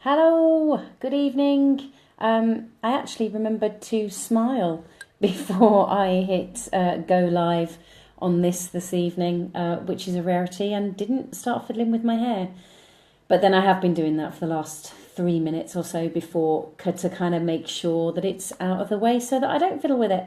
Hello, good evening. I actually remembered to smile before I hit go live on this evening, which is a rarity, and didn't start fiddling with my hair. But then I have been doing that for the last 3 minutes or so before to kind of make sure that it's out of the way so that I don't fiddle with it.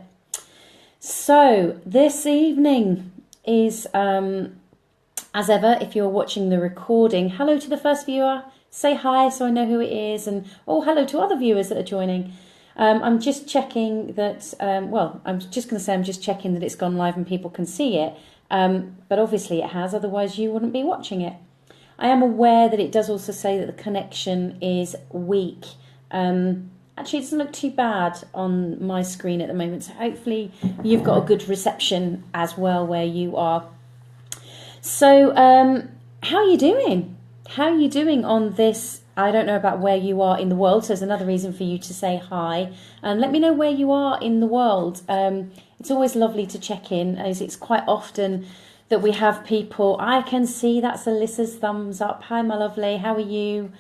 So this evening is, as ever, if you're watching the recording, hello to the first viewer. Say hi so I know who it is, and hello to other viewers that are joining. I'm just checking that, I'm just going to say I'm just checking that it's gone live and people can see it, but obviously it has, otherwise you wouldn't be watching it. I am aware that it does also say that the connection is weak. Actually, it doesn't look too bad on my screen at the moment, so hopefully you've got a good reception as well where you are. So, how are you doing? How are you doing on this? I don't know about where you are in the world, so there's another reason for you to say hi. And let me know where you are in the world. It's always lovely to check in, as it's quite often that we have people. I can see that's Alyssa's thumbs up. Hi, my lovely. How are you?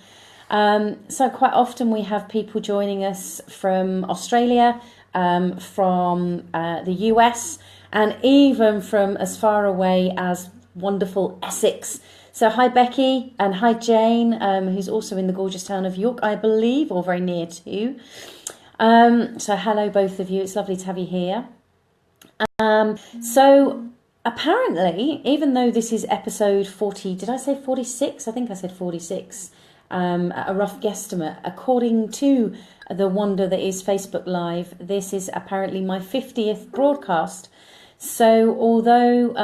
So quite often we have people joining us from Australia, from the US, and even from as far away as wonderful Essex. So hi Becky, and hi Jane, who's also in the gorgeous town of York, I believe, or very near to. So hello both of you, it's lovely to have you here. So apparently, even though this is episode 40, did I say 46? I think I said 46, at a rough guesstimate. According to the wonder that is Facebook Live, this is apparently my 50th broadcast. So although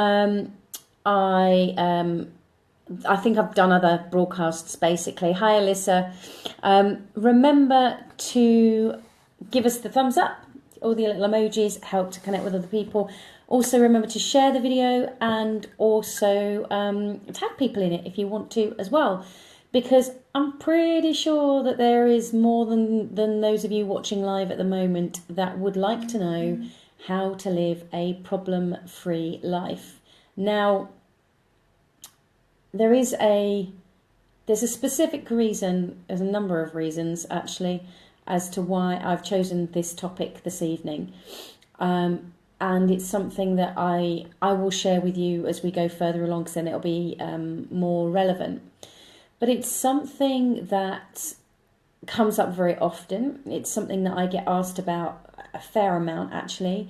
I think I've done other broadcasts basically. Hi Alyssa. Remember to give us the thumbs up. All the little emojis help to connect with other people. Also remember to share the video and also tag people in it if you want to as well. Because I'm pretty sure that there is more than those of you watching live at the moment that would like to know how to live a problem-free life. Now, there's a specific reason, there's a number of reasons actually, as to why I've chosen this topic this evening. And it's something that I will share with you as we go further along, because then it'll be more relevant. But it's something that comes up very often. It's something that I get asked about a fair amount actually,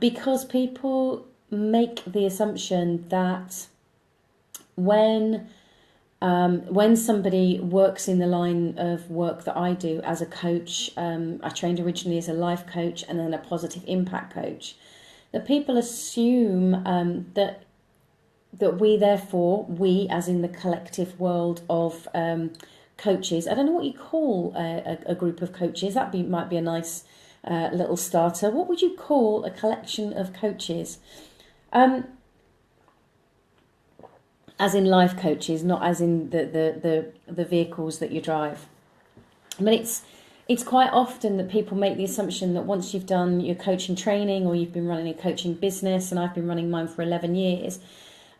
because people make the assumption that when somebody works in the line of work that I do as a coach, I trained originally as a life coach and then a positive impact coach, that people assume that we as in the collective world of coaches, I don't know what you call a group of coaches, might be a nice little starter. What would you call a collection of coaches? As in life coaches, not as in the vehicles that you drive. But it's quite often that people make the assumption that once you've done your coaching training or you've been running a coaching business, and I've been running mine for 11 years,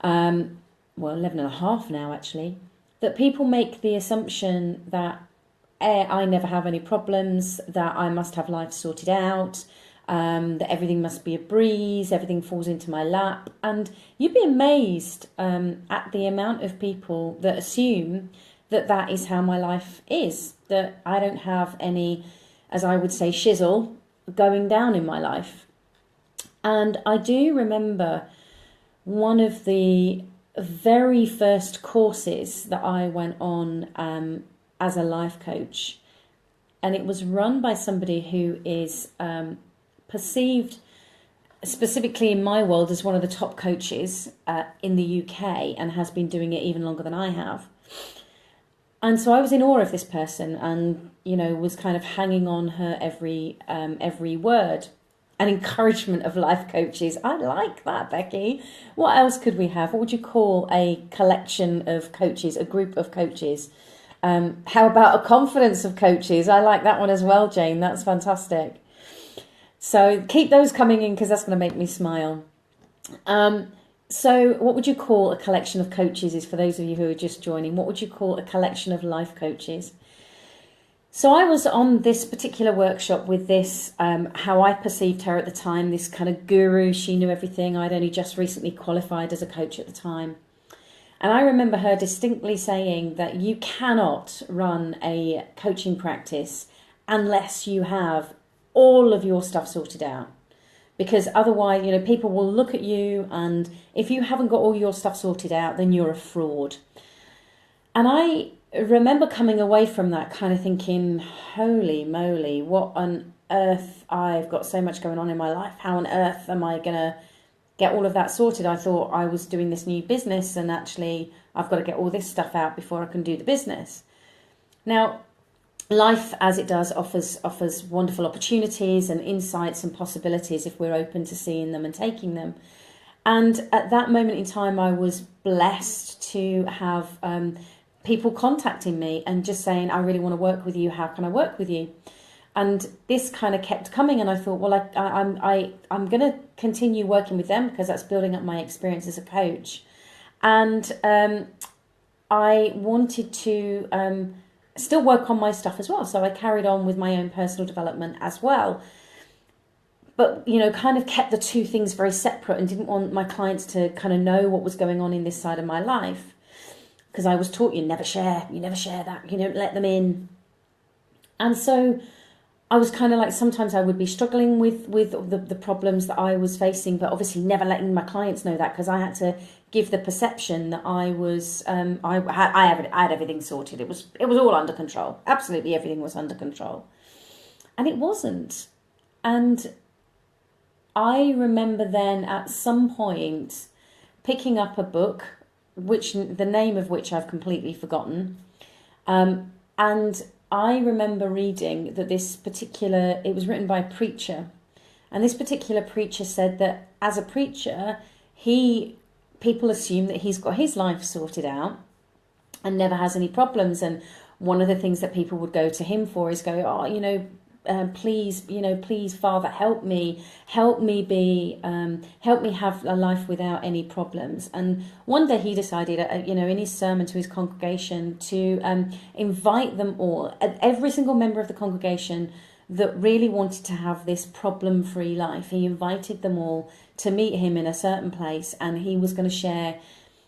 11 and a half now actually, that people make the assumption that I never have any problems, that I must have life sorted out, that everything must be a breeze, everything falls into my lap. And you'd be amazed at the amount of people that assume that that is how my life is, that I don't have any, as I would say, shizzle going down in my life. And I do remember one of the very first courses that I went on as a life coach, and it was run by somebody who is perceived specifically in my world as one of the top coaches in the UK, and has been doing it even longer than I have. And so I was in awe of this person, and was kind of hanging on her every word. An encouragement of life coaches. I like that, Becky. What else could we have? What would you call a collection of coaches, a group of coaches? How about a confidence of coaches? I like that one as well, Jane. That's fantastic. So keep those coming in, because that's going to make me smile. So what would you call a collection of coaches? Is for those of you who are just joining, what would you call a collection of life coaches? So I was on this particular workshop with this, how I perceived her at the time, this kind of guru. She knew everything. I'd only just recently qualified as a coach at the time. And I remember her distinctly saying that you cannot run a coaching practice unless you have all of your stuff sorted out. Because otherwise, people will look at you, and if you haven't got all your stuff sorted out, then you're a fraud. And I remember coming away from that kind of thinking, holy moly, what on earth? I've got so much going on in my life. How on earth am I going to get all of that sorted? I thought I was doing this new business, and actually I've got to get all this stuff out before I can do the business. Now, life, as it does, offers wonderful opportunities and insights and possibilities if we're open to seeing them and taking them. And at that moment in time, I was blessed to have people contacting me and just saying, I really want to work with you. How can I work with you? And this kind of kept coming, and I thought, well, I'm going to continue working with them because that's building up my experience as a coach. And I wanted to still work on my stuff as well. So I carried on with my own personal development as well. But, kind of kept the two things very separate and didn't want my clients to kind of know what was going on in this side of my life. Because I was taught you never share that, you don't let them in. And so I was kind of like, sometimes I would be struggling with the problems that I was facing, but obviously never letting my clients know that, because I had to give the perception that I was, I had everything sorted. It was all under control. Absolutely everything was under control. And it wasn't. And I remember then at some point picking up a book, which the name of which I've completely forgotten. And I remember reading that it was written by a preacher. And this particular preacher said that as a preacher, people assume that he's got his life sorted out and never has any problems. And one of the things that people would go to him for is go, please, Father, help me have a life without any problems. And one day he decided, in his sermon to his congregation, to invite them all, every single member of the congregation that really wanted to have this problem-free life. He invited them all to meet him in a certain place, and he was going to share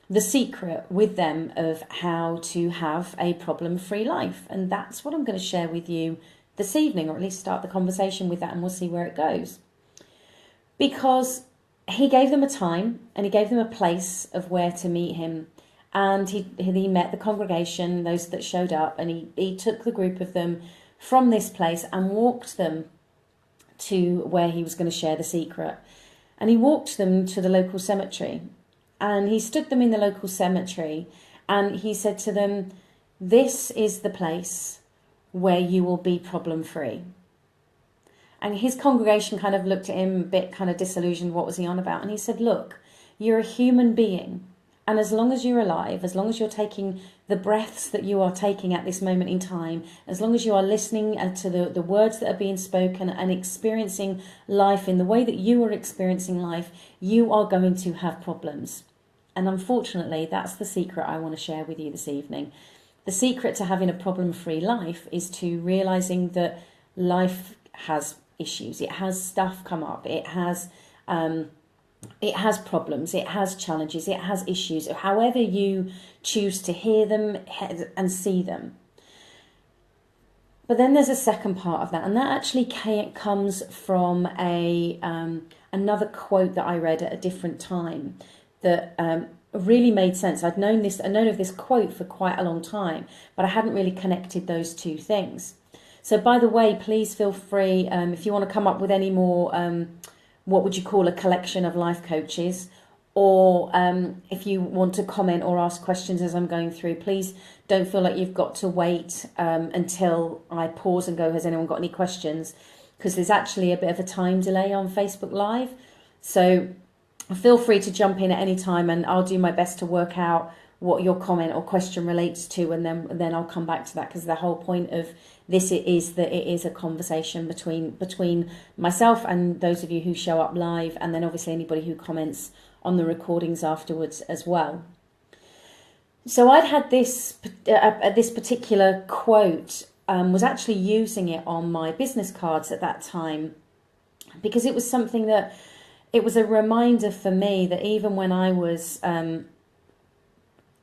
the secret with them of how to have a problem-free life. And that's what I'm going to share with you this evening, or at least start the conversation with that, and we'll see where it goes. Because he gave them a time and he gave them a place of where to meet him. And he met the congregation, those that showed up, and he took the group of them from this place and walked them to where he was going to share the secret. And he walked them to the local cemetery. And he stood them in the local cemetery and he said to them, this is the place where you will be problem free. And his congregation kind of looked at him a bit kind of disillusioned. What was he on about? And he said, look, you're a human being. And as long as you're alive, as long as you're taking the breaths that you are taking at this moment in time, as long as you are listening to the words that are being spoken and experiencing life in the way that you are experiencing life, you are going to have problems. And unfortunately, that's the secret I want to share with you this evening. The secret to having a problem-free life is to realizing that life has issues. It has stuff come up. It has problems. It has challenges. It has issues. However you choose to hear them and see them. But then there's a second part of that, and that actually comes from another quote that I read at a different time that really made sense. I'd known of this quote for quite a long time, but I hadn't really connected those two things. So by the way, please feel free, if you want to come up with any more, what would you call a collection of life coaches, or if you want to comment or ask questions as I'm going through, please don't feel like you've got to wait until I pause and go, has anyone got any questions? Because there's actually a bit of a time delay on Facebook Live. So feel free to jump in at any time and I'll do my best to work out what your comment or question relates to, and then I'll come back to that, because the whole point of this is that it is a conversation between myself and those of you who show up live, and then obviously anybody who comments on the recordings afterwards as well. So I'd had this particular quote was actually using it on my business cards at that time, because it was something that, it was a reminder for me that even when I was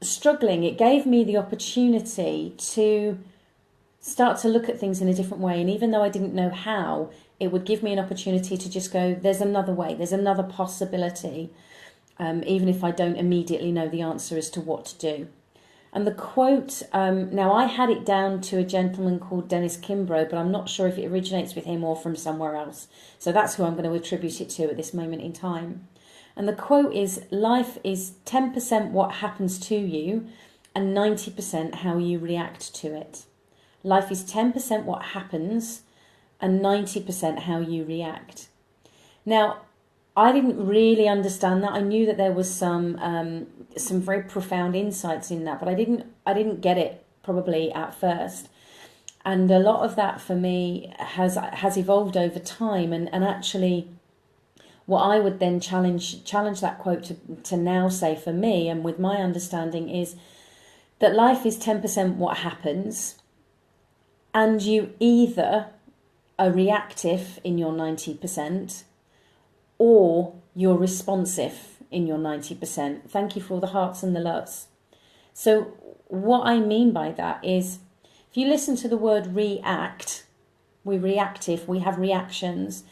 struggling, it gave me the opportunity to start to look at things in a different way. And even though I didn't know how, it would give me an opportunity to just go, there's another way, there's another possibility, even if I don't immediately know the answer as to what to do. And the quote, now I had it down to a gentleman called Dennis Kimbrough, but I'm not sure if it originates with him or from somewhere else. So that's who I'm going to attribute it to at this moment in time. And the quote is, life is 10% what happens to you and 90% how you react to it. Life is 10% what happens and 90% how you react. Now, I didn't really understand that. I knew that there was some very profound insights in that, but I didn't get it probably at first. And a lot of that for me has evolved over time. And actually, what I would then challenge that quote to now say for me, and with my understanding, is that life is 10% what happens, and you either are reactive in your 90%, or you're responsive in your 90%. Thank you for all the hearts and the loves. So what I mean by that is, if you listen to the word react, we're reactive, we have reactions.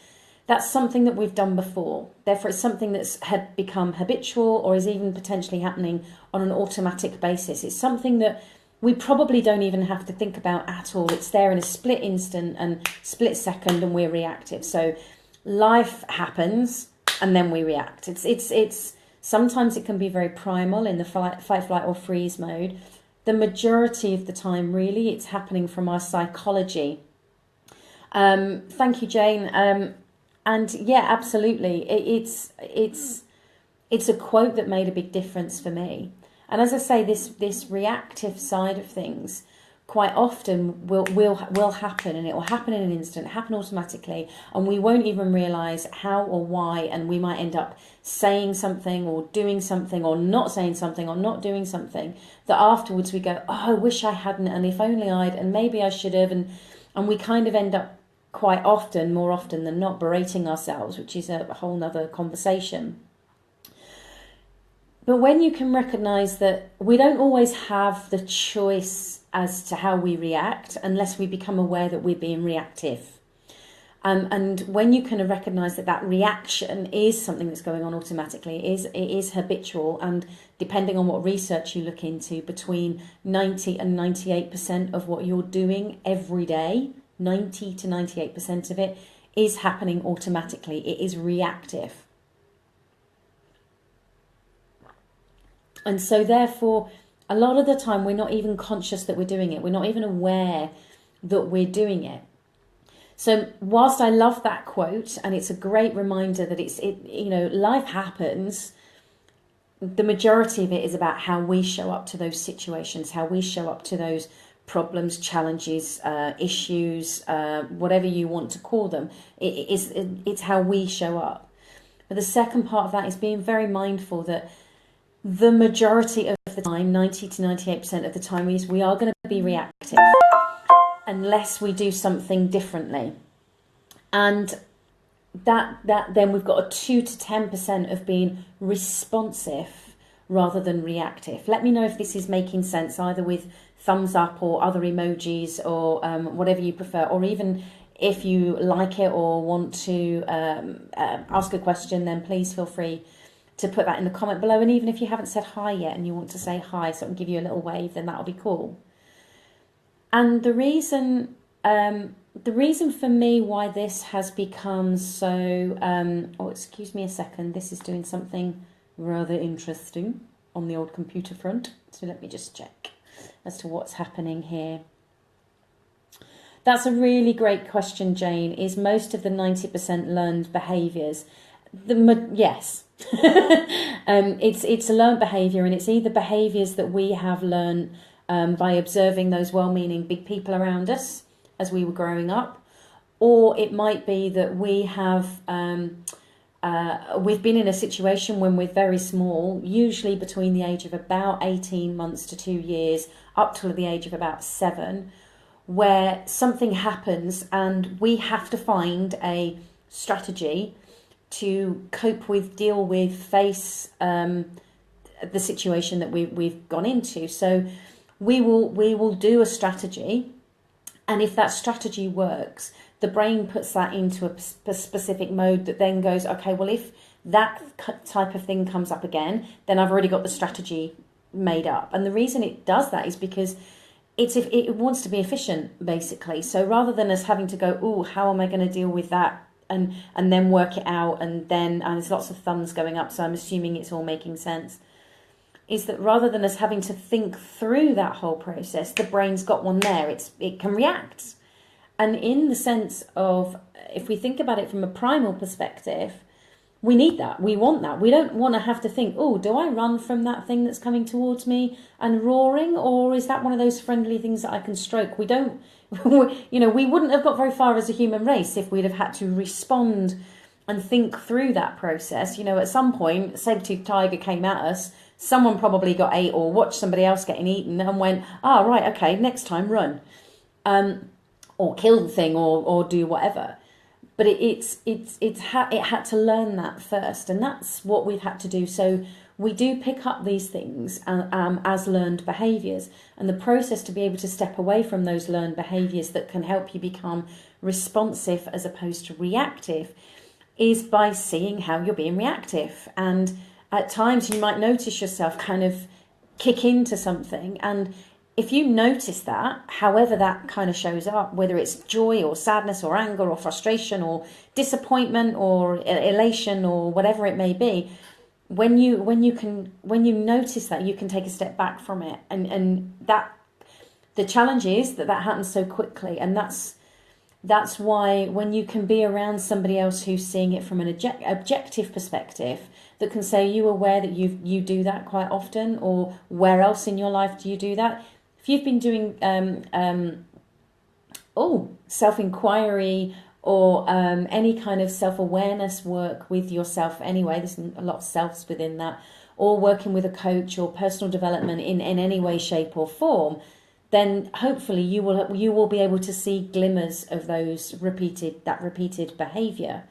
That's something that we've done before. Therefore, it's something that's had become habitual or is even potentially happening on an automatic basis. It's something that we probably don't even have to think about at all. It's there in a split instant and split second, and we're reactive. So life happens and then we react. It's sometimes it can be very primal in the fight, flight, or freeze mode. The majority of the time, really, it's happening from our psychology. Thank you, Jane. And yeah, absolutely. It's a quote that made a big difference for me. And as I say, this reactive side of things quite often will happen, and it will happen in an instant, happen automatically, and we won't even realise how or why, and we might end up saying something or doing something or not saying something or not doing something that afterwards we go, oh, I wish I hadn't, and if only I'd, and maybe I should have, and we kind of end up quite often, more often than not, berating ourselves, which is a whole nother conversation. But when you can recognise that we don't always have the choice as to how we react unless we become aware that we're being reactive. And when you can recognise that reaction is something that's going on automatically, it is habitual, and depending on what research you look into, between 90 and 98% of what you're doing every day, 90 to 98% of it is happening automatically. It is reactive. And so therefore, a lot of the time we're not even conscious that we're doing it. We're not even aware that we're doing it. So whilst I love that quote, and it's a great reminder that life happens, the majority of it is about how we show up to those situations, how we show up to those problems, challenges, issues, whatever you want to call them. It's how we show up. But the second part of that is being very mindful that the majority of the time, 90 to 98% of the time, we are going to be reactive unless we do something differently. And that then we've got a 2 to 10% of being responsive rather than reactive. Let me know if this is making sense, either with thumbs up or other emojis or whatever you prefer, or even if you like it or want to ask a question, then please feel free to put that in the comment below. And even if you haven't said hi yet and you want to say hi so I can give you a little wave, then that'll be cool. And the reason for me why this has become so excuse me a second, this is doing something rather interesting on the old computer front, so let me just check as to what's happening here. That's a really great question, Jane. Is most of the 90% learned behaviours? Yes. It's a learned behaviour, and it's either behaviours that we have learned by observing those well-meaning big people around us as we were growing up, or it might be that we have we've been in a situation when we're very small, usually between the age of about 18 months to 2 years, up to the age of about 7, where something happens and we have to find a strategy to cope with, deal with, face the situation that we've gone into. So we will do a strategy, and if that strategy works, the brain puts that into a specific mode that then goes, okay, well, if that type of thing comes up again, then I've already got the strategy made up. And the reason it does that is because it wants to be efficient, basically. So rather than us having to go, oh, how am I going to deal with that, and then work it out, and there's lots of thumbs going up, so I'm assuming it's all making sense, is that rather than us having to think through that whole process, the brain's got one there. It can react. And in the sense of, if we think about it from a primal perspective, we need that. We want that. We don't want to have to think, oh, do I run from that thing that's coming towards me and roaring? Or is that one of those friendly things that I can stroke? We don't, we wouldn't have got very far as a human race if we'd have had to respond and think through that process. At some point, a saber-toothed tiger came at us. Someone probably got ate or watched somebody else getting eaten and went, right, okay, next time run. Or kill the thing or do whatever. But it had to learn that first, and that's what we've had to do. So we do pick up these things as learned behaviours, and the process to be able to step away from those learned behaviours that can help you become responsive as opposed to reactive is by seeing how you're being reactive. And at times you might notice yourself kind of kick into something, and if you notice that, however that kind of shows up, whether it's joy or sadness or anger or frustration or disappointment or elation or whatever it may be, when you notice that, you can take a step back from it, and that the challenge is that happens so quickly, and that's why when you can be around somebody else who's seeing it from an objective perspective, that can say, are you aware that you do that quite often, or where else in your life do you do that? If you've been doing self-inquiry or any kind of self-awareness work with yourself anyway, there's a lot of selves within that, or working with a coach or personal development in any way, shape or form, then hopefully you will be able to see glimmers of that repeated behaviour.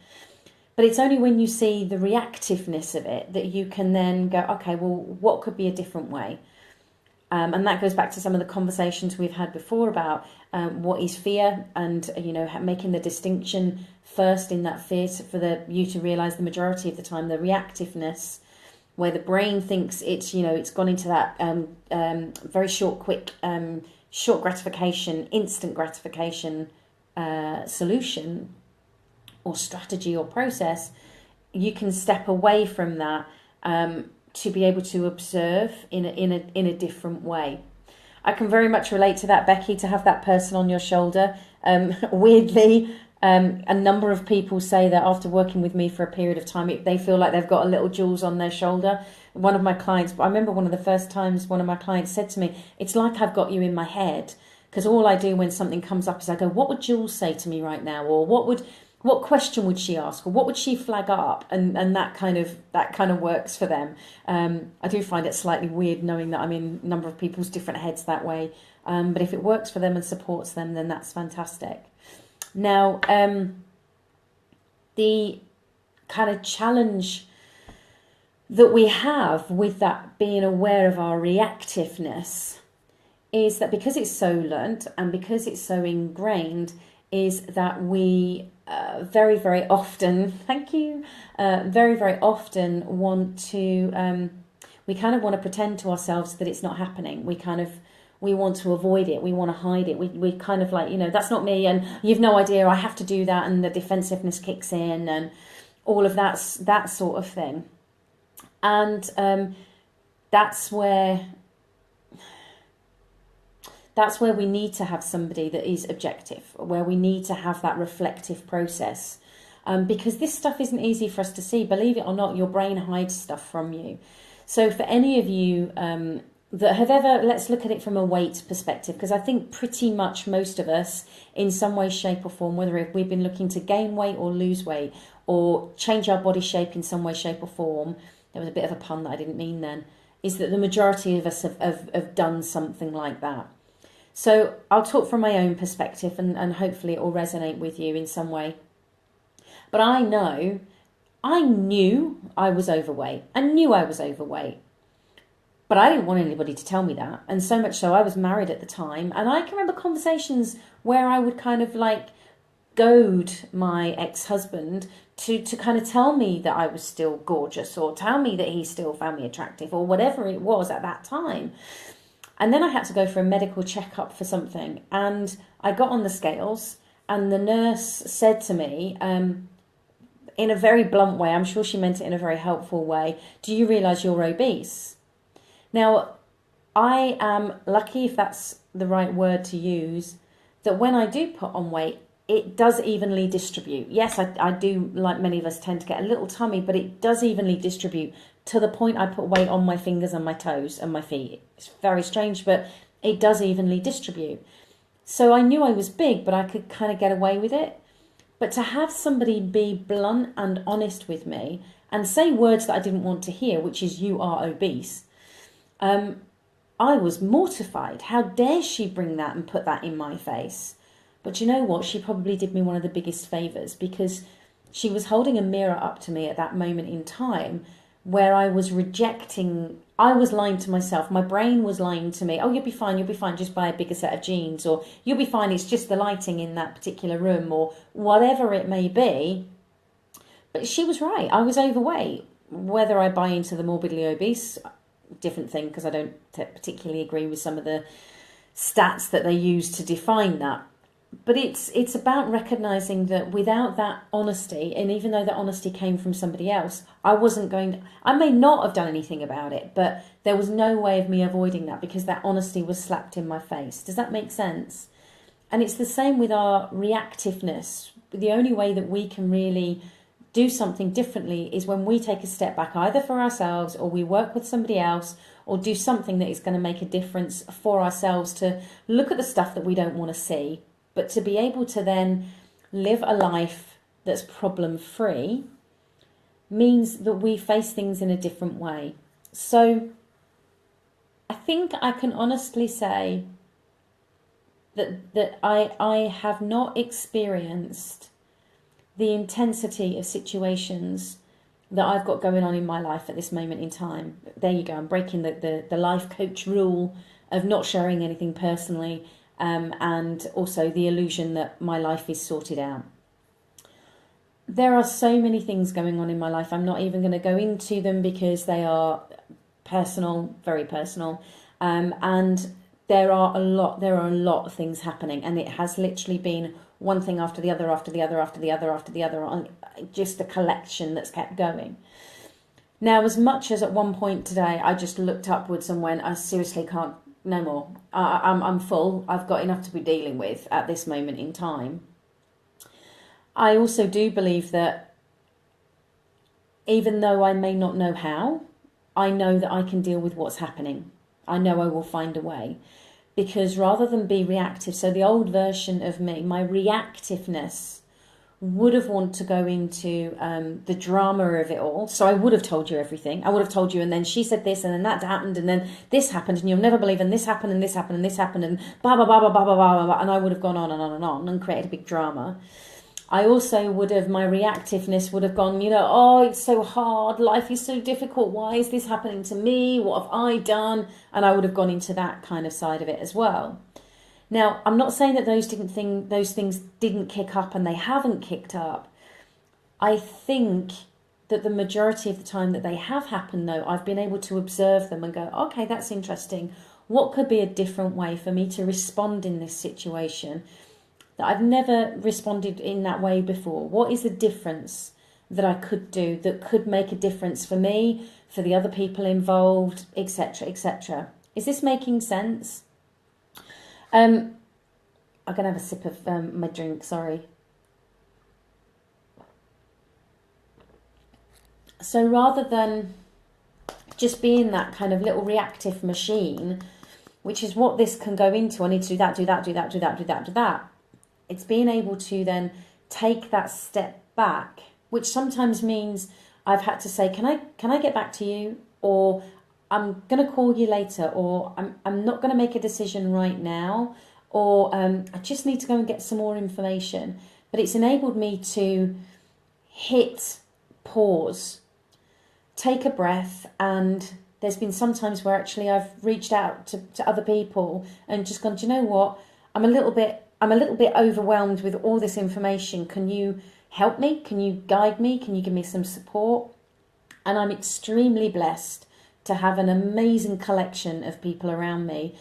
But it's only when you see the reactiveness of it that you can then go, okay, well, what could be a different way? And that goes back to some of the conversations we've had before about what is fear, and making the distinction first in that fear for you to realise the majority of the time the reactiveness, where the brain thinks it's gone into that very short, quick, short gratification, instant gratification solution or strategy or process. You can step away from that to be able to observe in a different way. I can very much relate to that, Becky, to have that person on your shoulder. Weirdly, a number of people say that after working with me for a period of time, they feel like they've got a little Jules on their shoulder. One of my clients, I remember one of the first times one of my clients said to me, it's like I've got you in my head, because all I do when something comes up is I go, what would Jules say to me right now? Or what question would she ask, or what would she flag up? And that kind of works for them. I do find it slightly weird knowing that I'm in a number of people's different heads that way. But if it works for them and supports them, then that's fantastic. Now, the kind of challenge that we have with that being aware of our reactiveness is that because it's so learnt and because it's so ingrained, is that we very, very often, very, very often want to, we kind of want to pretend to ourselves that it's not happening. We want to avoid it. We want to hide it. We kind of like, that's not me, and you've no idea, I have to do that, and the defensiveness kicks in and all of that sort of thing. And that's where we need to have somebody that is objective, where we need to have that reflective process. Because this stuff isn't easy for us to see. Believe it or not, your brain hides stuff from you. So for any of you that have ever, let's look at it from a weight perspective, because I think pretty much most of us, in some way, shape or form, whether if we've been looking to gain weight or lose weight or change our body shape in some way, shape or form, there was a bit of a pun that I didn't mean then, is that the majority of us have done something like that. So I'll talk from my own perspective, and hopefully it will resonate with you in some way. But I knew I was overweight. I knew I was overweight. But I didn't want anybody to tell me that. And so much so, I was married at the time. And I can remember conversations where I would kind of like goad my ex-husband to kind of tell me that I was still gorgeous, or tell me that he still found me attractive, or whatever it was at that time. And then I had to go for a medical checkup for something. And I got on the scales, and the nurse said to me, in a very blunt way, I'm sure she meant it in a very helpful way, "Do you realise you're obese?" Now, I am lucky, if that's the right word to use, that when I do put on weight, it does evenly distribute. Yes, I do, like many of us, tend to get a little tummy, but it does evenly distribute to the point I put weight on my fingers and my toes and my feet. It's very strange, but it does evenly distribute. So I knew I was big, but I could kind of get away with it. But to have somebody be blunt and honest with me and say words that I didn't want to hear, which is "you are obese," I was mortified. How dare she bring that and put that in my face? But you know what? She probably did me one of the biggest favours, because she was holding a mirror up to me at that moment in time where I was lying to myself. My brain was lying to me, "Oh, you'll be fine, just buy a bigger set of jeans," or "You'll be fine, it's just the lighting in that particular room," or whatever it may be. But she was right, I was overweight. Whether I buy into the morbidly obese, different thing, because I don't particularly agree with some of the stats that they use to define that. But it's about recognising that without that honesty, and even though that honesty came from somebody else, I may not have done anything about it, but there was no way of me avoiding that, because that honesty was slapped in my face. Does that make sense? And it's the same with our reactiveness. The only way that we can really do something differently is when we take a step back, either for ourselves, or we work with somebody else, or do something that is going to make a difference for ourselves, to look at the stuff that we don't want to see, but to be able to then live a life that's problem-free means that we face things in a different way. So I think I can honestly say that I have not experienced the intensity of situations that I've got going on in my life at this moment in time. There you go, I'm breaking the life coach rule of not sharing anything personally, and also the illusion that my life is sorted out. There are so many things going on in my life. I'm not even going to go into them because they are personal, very personal, and there are a lot of things happening, and it has literally been one thing after the other, after the other, after the other, after the other, just a collection that's kept going. Now, as much as at one point today I just looked upwards and went, I seriously can't, no more. I'm full. I've got enough to be dealing with at this moment in time. I also do believe that even though I may not know how, I know that I can deal with what's happening. I know I will find a way. Because rather than be reactive, so the old version of me, my reactiveness would have wanted to go into the drama of it all. So I would have told you everything. I would have told you, and then she said this, and then that happened, and then this happened, and you'll never believe, and this happened, and this happened, and this happened, and blah, blah, blah, blah, blah, blah, blah, blah, and I would have gone on and on and on and created a big drama. I also would have, my reactiveness would have gone, oh, it's so hard, life is so difficult, why is this happening to me, what have I done? And I would have gone into that kind of side of it as well. Now, I'm not saying that those things didn't kick up, and they haven't kicked up. I think that the majority of the time that they have happened, though, I've been able to observe them and go, okay, that's interesting. What could be a different way for me to respond in this situation that I've never responded in that way before? What is the difference that I could do that could make a difference for me, for the other people involved, etc., etc.? Is this making sense? I'm going to have a sip of my drink, sorry. So rather than just being that kind of little reactive machine, which is what this can go into, I need to do that, do that, do that, do that, do that, do that. It's being able to then take that step back, which sometimes means I've had to say, can I get back to you? Or I'm going to call you later, or I'm not going to make a decision right now, or I just need to go and get some more information. But it's enabled me to hit pause, take a breath, and there's been some times where actually I've reached out to other people and just gone, do you know what? I'm a little bit overwhelmed with all this information. Can you help me? Can you guide me? Can you give me some support? And I'm extremely blessed to have an amazing collection of people around me,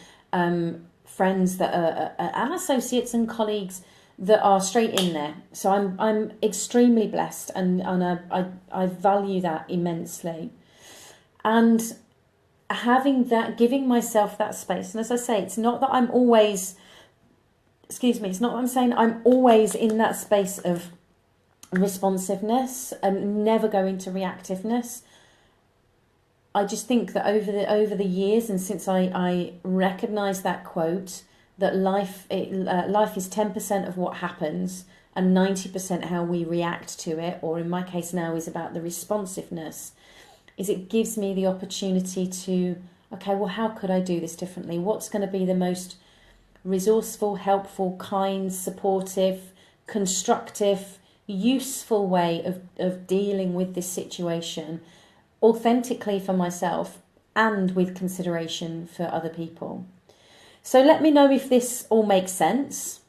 friends that are and associates and colleagues that are straight in there. So I'm extremely blessed, and I value that immensely. And having that, giving myself that space. And as I say, it's not that I'm always, it's not that I'm saying I'm always in that space of responsiveness and never go into reactiveness. I just think that over the years, and since I recognised that quote, that life is 10% of what happens and 90% how we react to it, or in my case now is about the responsiveness, is it gives me the opportunity to, okay, well, how could I do this differently? What's going to be the most resourceful, helpful, kind, supportive, constructive, useful way of dealing with this situation authentically for myself and with consideration for other people? So let me know if this all makes sense.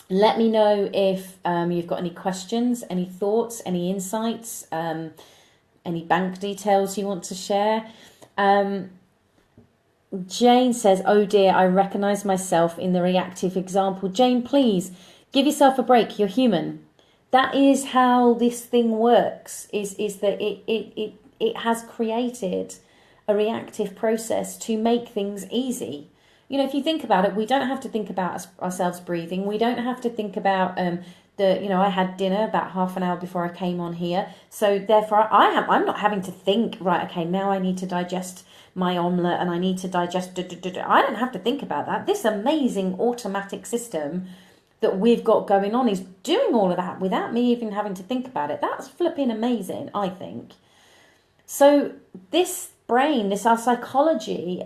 Let me know if you've got any questions, any thoughts, any insights, any bank details you want to share. Jane says, oh dear, I recognise myself in the reactive example. Jane, please give yourself a break. You're human. That is how this thing works, is that it has created a reactive process to make things easy. You know, if you think about it, we don't have to think about ourselves breathing. We don't have to think about I had dinner about half an hour before I came on here. So therefore I'm not having to think, right, okay, now I need to digest my omelette and I need to digest. I don't have to think about that. This amazing automatic system that we've got going on is doing all of that without me even having to think about it. That's flipping amazing, I think. So this brain, our psychology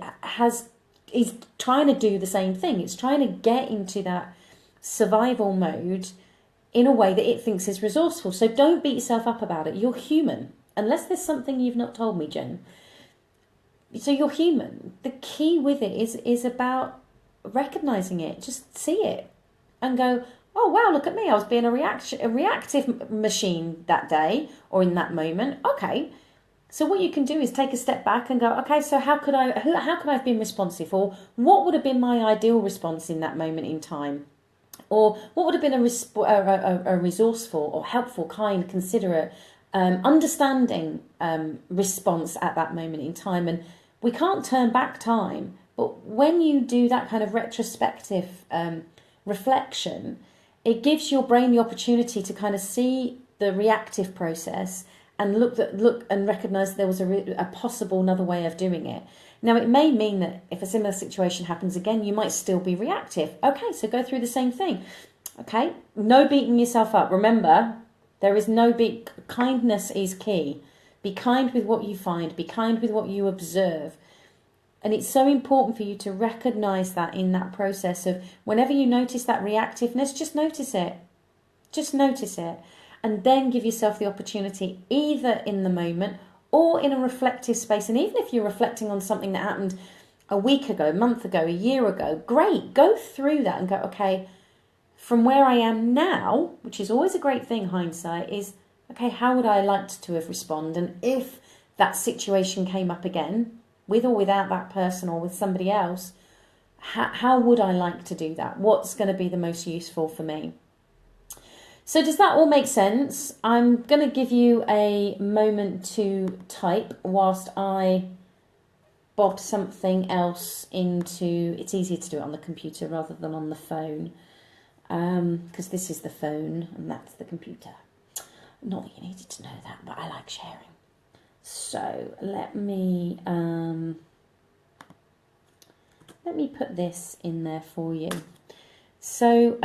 is trying to do the same thing. It's trying to get into that survival mode in a way that it thinks is resourceful. So don't beat yourself up about it. You're human. Unless there's something you've not told me, Jen. So you're human. The key with it is about recognizing it. Just see it and go, oh, wow, look at me. I was being a reactive machine that day or in that moment. Okay. So what you can do is take a step back and go, okay, so how could I have been responsive? Or what would have been my ideal response in that moment in time? Or what would have been a resourceful or helpful, kind, considerate, understanding response at that moment in time? And we can't turn back time. But when you do that kind of retrospective reflection, it gives your brain the opportunity to kind of see the reactive process and look and recognise there was a possible another way of doing it. Now, it may mean that if a similar situation happens again, you might still be reactive. Okay, so go through the same thing. Okay, no beating yourself up. Remember, there is no kindness is key. Be kind with what you find. Be kind with what you observe. And it's so important for you to recognise that in that process of whenever you notice that reactiveness, just notice it. Just notice it. And then give yourself the opportunity, either in the moment or in a reflective space. And even if you're reflecting on something that happened a week ago, a month ago, a year ago, great. Go through that and go, okay, from where I am now, which is always a great thing, hindsight, is, okay, how would I like to have responded? And if that situation came up again, with or without that person or with somebody else, how would I like to do that? What's going to be the most useful for me? So does that all make sense? I'm going to give you a moment to type whilst I bob something else into... It's easier to do it on the computer rather than on the phone, because this is the phone and that's the computer. Not that you needed to know that, but I like sharing. So let me put this in there for you. So...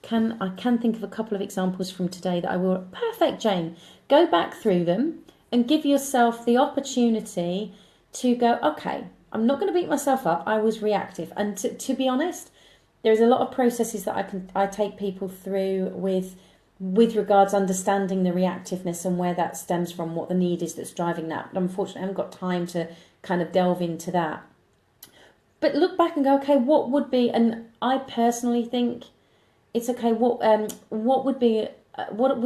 I can think of a couple of examples from today that I will... Perfect, Jane. Go back through them and give yourself the opportunity to go, okay, I'm not going to beat myself up. I was reactive. And to be honest, there's a lot of processes that I take people through with regards understanding the reactiveness and where that stems from, what the need is that's driving that. But unfortunately, I haven't got time to kind of delve into that. But look back and go, okay, what would be, and I personally think it's okay, what would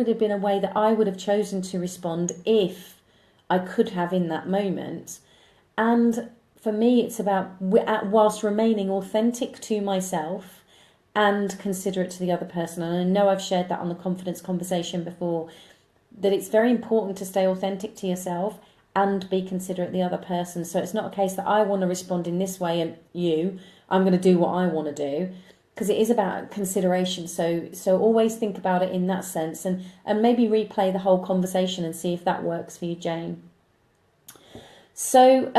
have been a way that I would have chosen to respond if I could have in that moment. And for me, it's about, whilst remaining authentic to myself and considerate to the other person. And I know I've shared that on the confidence conversation before, that it's very important to stay authentic to yourself and be considerate of the other person. So it's not a case that I want to respond in this way and I'm going to do what I want to do, because it is about consideration. So always think about it in that sense, and maybe replay the whole conversation and see if that works for you, Jane. So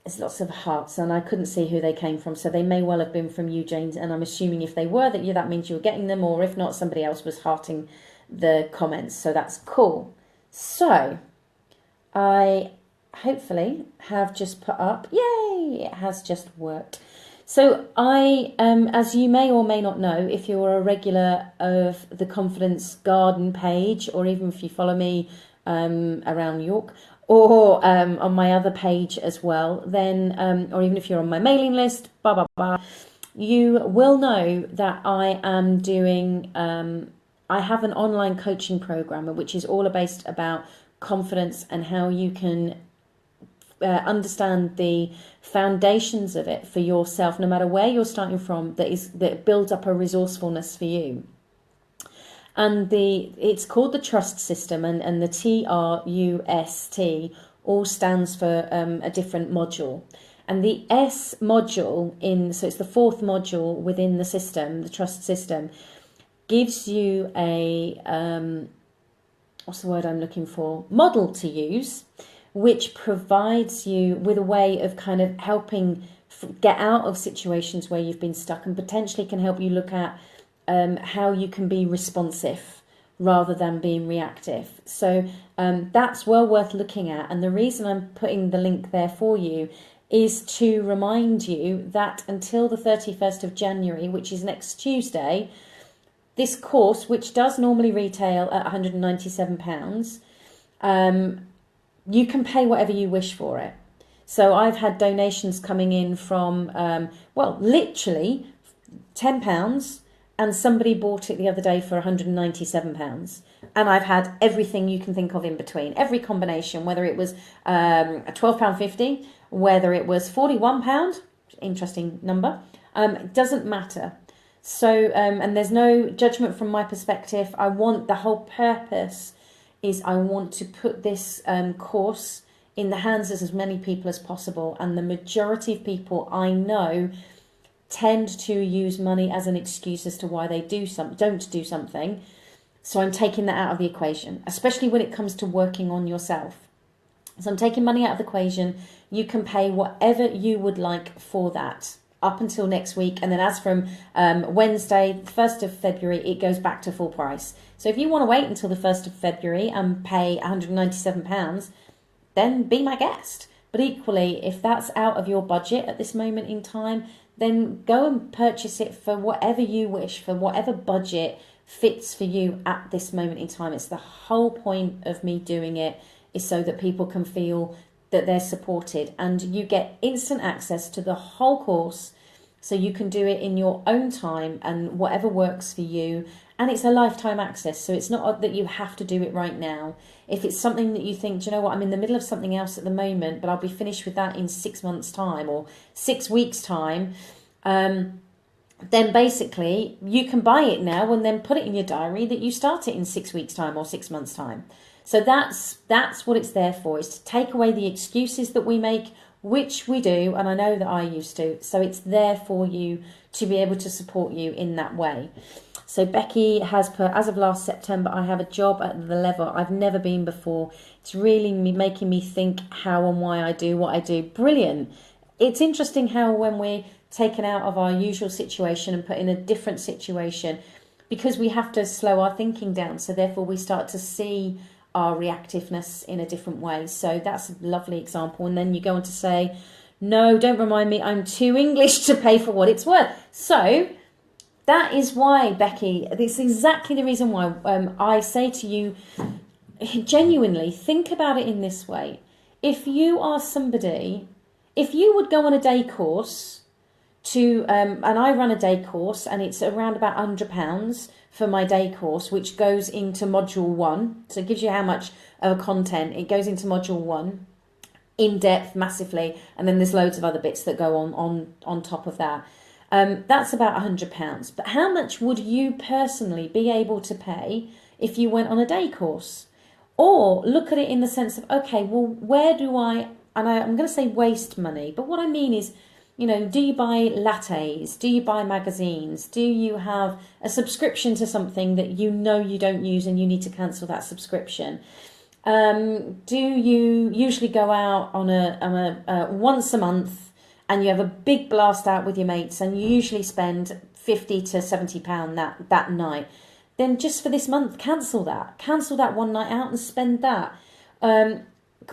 there's lots of hearts, and I couldn't see who they came from, so they may well have been from you, Jane, and I'm assuming if they were, that means you were getting them, or if not, somebody else was hearting the comments, so that's cool. So I hopefully have just put up, yay, it has just worked. So I, as you may or may not know, if you're a regular of the Confidence Garden page, or even if you follow me around York, or on my other page as well, then, or even if you're on my mailing list, you will know that I am doing, I have an online coaching program, which is all based about confidence and how you can understand the foundations of it for yourself, no matter where you're starting from, that builds up a resourcefulness for you. And it's called the Trust System, and the TRUST all stands for a different module. And the S module so it's the fourth module within the system, the Trust System, gives you a what's the word I'm looking for? Model to use, which provides you with a way of kind of helping get out of situations where you've been stuck, and potentially can help you look at how you can be responsive rather than being reactive. So that's well worth looking at. And the reason I'm putting the link there for you is to remind you that until the 31st of January, which is next Tuesday, this course, which does normally retail at £197, you can pay whatever you wish for it. So I've had donations coming in from, literally £10, and somebody bought it the other day for £197. And I've had everything you can think of in between, every combination, whether it was a £12.50, whether it was £41, interesting number, it doesn't matter. So, and there's no judgment from my perspective. The whole purpose is I want to put this course in the hands of as many people as possible. And the majority of people I know tend to use money as an excuse as to why they don't do something. So I'm taking that out of the equation, especially when it comes to working on yourself. So I'm taking money out of the equation. You can pay whatever you would like for that up until next week. And then as from Wednesday, the 1st of February, it goes back to full price. So if you want to wait until the 1st of February and pay £197, then be my guest. But equally, if that's out of your budget at this moment in time, then go and purchase it for whatever you wish, for whatever budget fits for you at this moment in time. It's the whole point of me doing it, is so that people can feel that they're supported, and you get instant access to the whole course, so you can do it in your own time and whatever works for you. And it's a lifetime access, so it's not that you have to do it right now. If it's something that you think, do you know what, I'm in the middle of something else at the moment, but I'll be finished with that in 6 months' time or 6 weeks' time, then basically you can buy it now and then put it in your diary that you start it in 6 weeks' time or 6 months' time. So that's what it's there for, is to take away the excuses that we make, which we do, and I know that I used to. So it's there for you to be able to support you in that way. So Becky has put, as of last September, I have a job at the level I've never been before. It's really making me think how and why I do what I do. Brilliant. It's interesting how when we're taken out of our usual situation and put in a different situation, because we have to slow our thinking down, so therefore we start to see our reactiveness in a different way. So that's a lovely example. And then you go on to say, no, don't remind me, I'm too English to pay for what it's worth. So that is why, Becky, it's exactly the reason why I say to you, genuinely, think about it in this way. If you are somebody, if you would go on a day course to, and I run a day course, and it's around about £100 for my day course, which goes into module 1. So it gives you how much content. It goes into module 1, in depth, massively, and then there's loads of other bits that go on top of that. That's about £100. But how much would you personally be able to pay if you went on a day course? Or look at it in the sense of, okay, well, where do I'm going to say waste money, but what I mean is, you know, do you buy lattes? Do you buy magazines? Do you have a subscription to something that you know you don't use and you need to cancel that subscription? Do you usually go out on a once a month and you have a big blast out with your mates and you usually spend £50 to £70 that night? Then just for this month, cancel that one night out and spend that.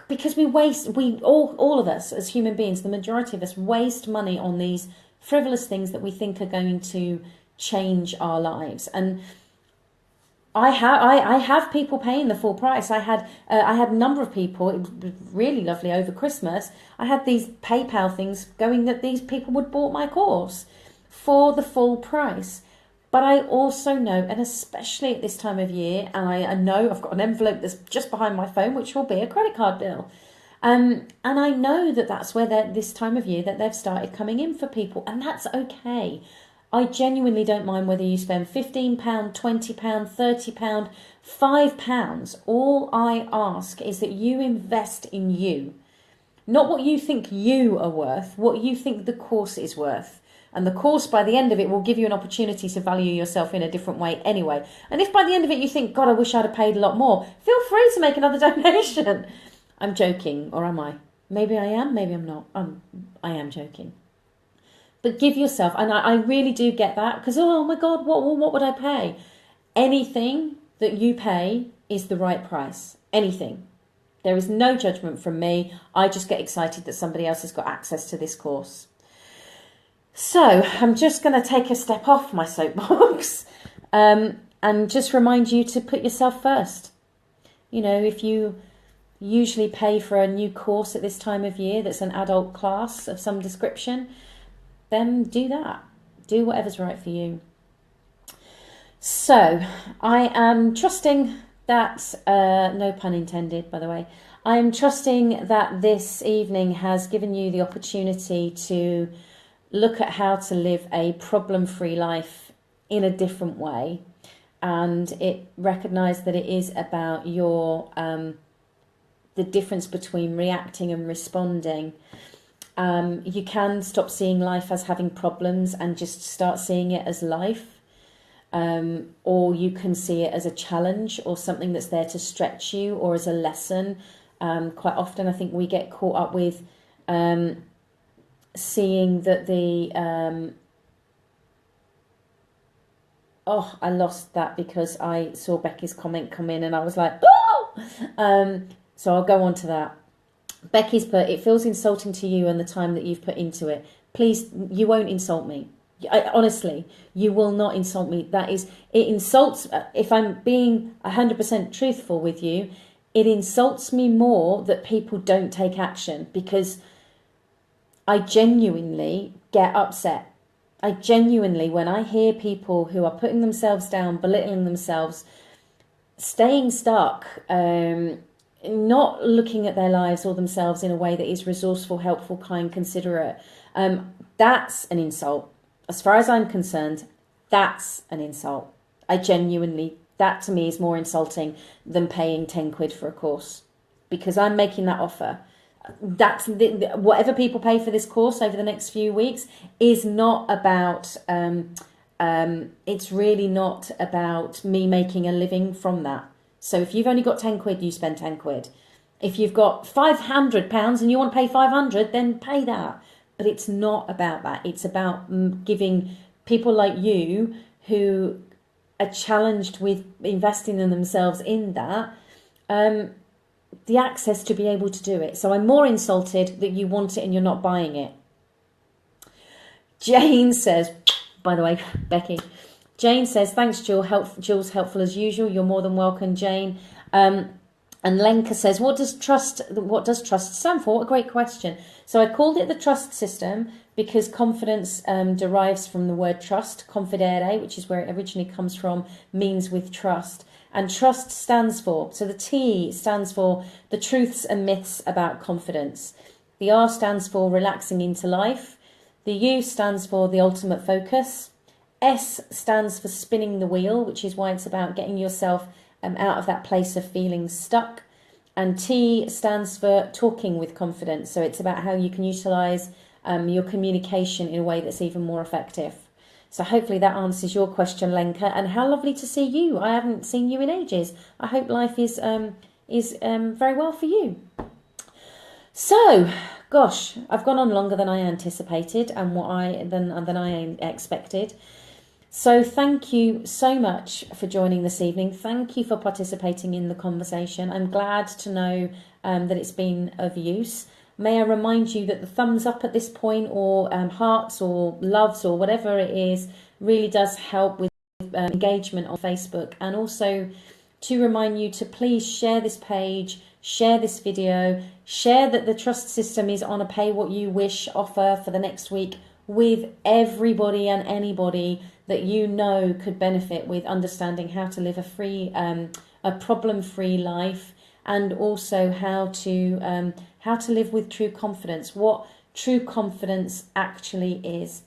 Because all of us as human beings, the majority of us waste money on these frivolous things that we think are going to change our lives. And I have people paying the full price. I had a number of people. It was really lovely over Christmas. I had these PayPal things going that these people would bought my course for the full price. But I also know, and especially at this time of year, and I know I've got an envelope that's just behind my phone, which will be a credit card bill. And I know that that's where this time of year that they've started coming in for people, and that's okay. I genuinely don't mind whether you spend £15, £20, £30, £5. All I ask is that you invest in you. Not what you think you are worth, what you think the course is worth. And the course, by the end of it, will give you an opportunity to value yourself in a different way anyway. And if by the end of it you think, God, I wish I'd have paid a lot more, feel free to make another donation. I'm joking, or am I? Maybe I am, maybe I'm not. I am joking. But give yourself, and I really do get that, because, oh my God, what would I pay? Anything that you pay is the right price. Anything. There is no judgment from me. I just get excited that somebody else has got access to this course. So I'm just going to take a step off my soapbox and just remind you to put yourself first. You know, if you usually pay for a new course at this time of year that's an adult class of some description, then do that. Do whatever's right for you. So I am trusting that, no pun intended, by the way, I'm trusting that this evening has given you the opportunity to look at how to live a problem-free life in a different way, and it recognise that it is about your the difference between reacting and responding. You can stop seeing life as having problems and just start seeing it as life, or you can see it as a challenge or something that's there to stretch you, or as a lesson. Quite often I think we get caught up with seeing that I lost that because I saw Becky's comment come in and I was like, oh! So I'll go on to that. Becky's put, it feels insulting to you and the time that you've put into it. Please, you won't insult me. Honestly, you will not insult me. It insults, if I'm being 100% truthful with you, it insults me more that people don't take action, because I genuinely get upset. I genuinely, when I hear people who are putting themselves down, belittling themselves, staying stuck, not looking at their lives or themselves in a way that is resourceful, helpful, kind, considerate, that's an insult. As far as I'm concerned, that's an insult. That to me is more insulting than paying 10 quid for a course, because I'm making that offer. That's whatever people pay for this course over the next few weeks is not about it's really not about me making a living from that. So if you've only got 10 quid, you spend 10 quid. If you've got £500 and you want to pay 500, then pay that. But it's not about that. It's about giving people like you who are challenged with investing in themselves in that the access to be able to do it. So I'm more insulted that you want it and you're not buying it. Jane says, by the way, Becky, Jane says, thanks, Jules, helpful as usual. You're more than welcome, Jane. And Lenka says, what does trust stand for? What a great question. So I called it the trust system because confidence derives from the word trust. Confidere, which is where it originally comes from, means with trust. And trust stands for, so the T stands for the truths and myths about confidence. The R stands for relaxing into life. The U stands for the ultimate focus. S stands for spinning the wheel, which is why it's about getting yourself out of that place of feeling stuck. And T stands for talking with confidence. So it's about how you can utilise your communication in a way that's even more effective. So hopefully that answers your question, Lenka. And how lovely to see you. I haven't seen you in ages. I hope life is very well for you. So, gosh, I've gone on longer than I anticipated and than I expected. So thank you so much for joining this evening. Thank you for participating in the conversation. I'm glad to know that it's been of use. May I remind you that the thumbs up at this point, or hearts or loves or whatever it is, really does help with engagement on Facebook. And also to remind you to please share this page, share this video, share that the trust system is on a pay what you wish offer for the next week with everybody and anybody that you know could benefit with understanding how to live a problem-free life, and also how to live with true confidence, what true confidence actually is.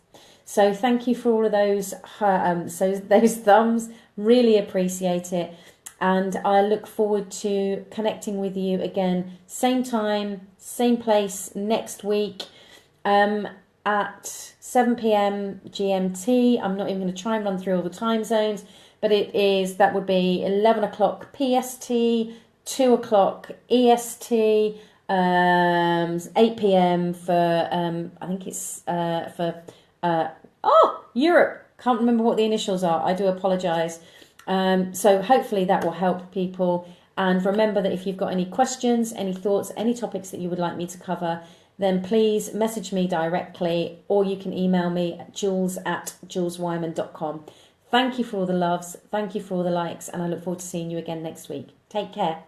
So thank you for all of those those thumbs, really appreciate it. And I look forward to connecting with you again, same time, same place next week at 7 p.m. GMT. I'm not even going to try and run through all the time zones, but that would be 11 o'clock PST, 2 o'clock EST, 8 p.m. for, I think it's Europe. Can't remember what the initials are. I do apologise. So hopefully that will help people. And remember that if you've got any questions, any thoughts, any topics that you would like me to cover, then please message me directly, or you can email me at jules@juleswyman.com. Thank you for all the loves. Thank you for all the likes. And I look forward to seeing you again next week. Take care.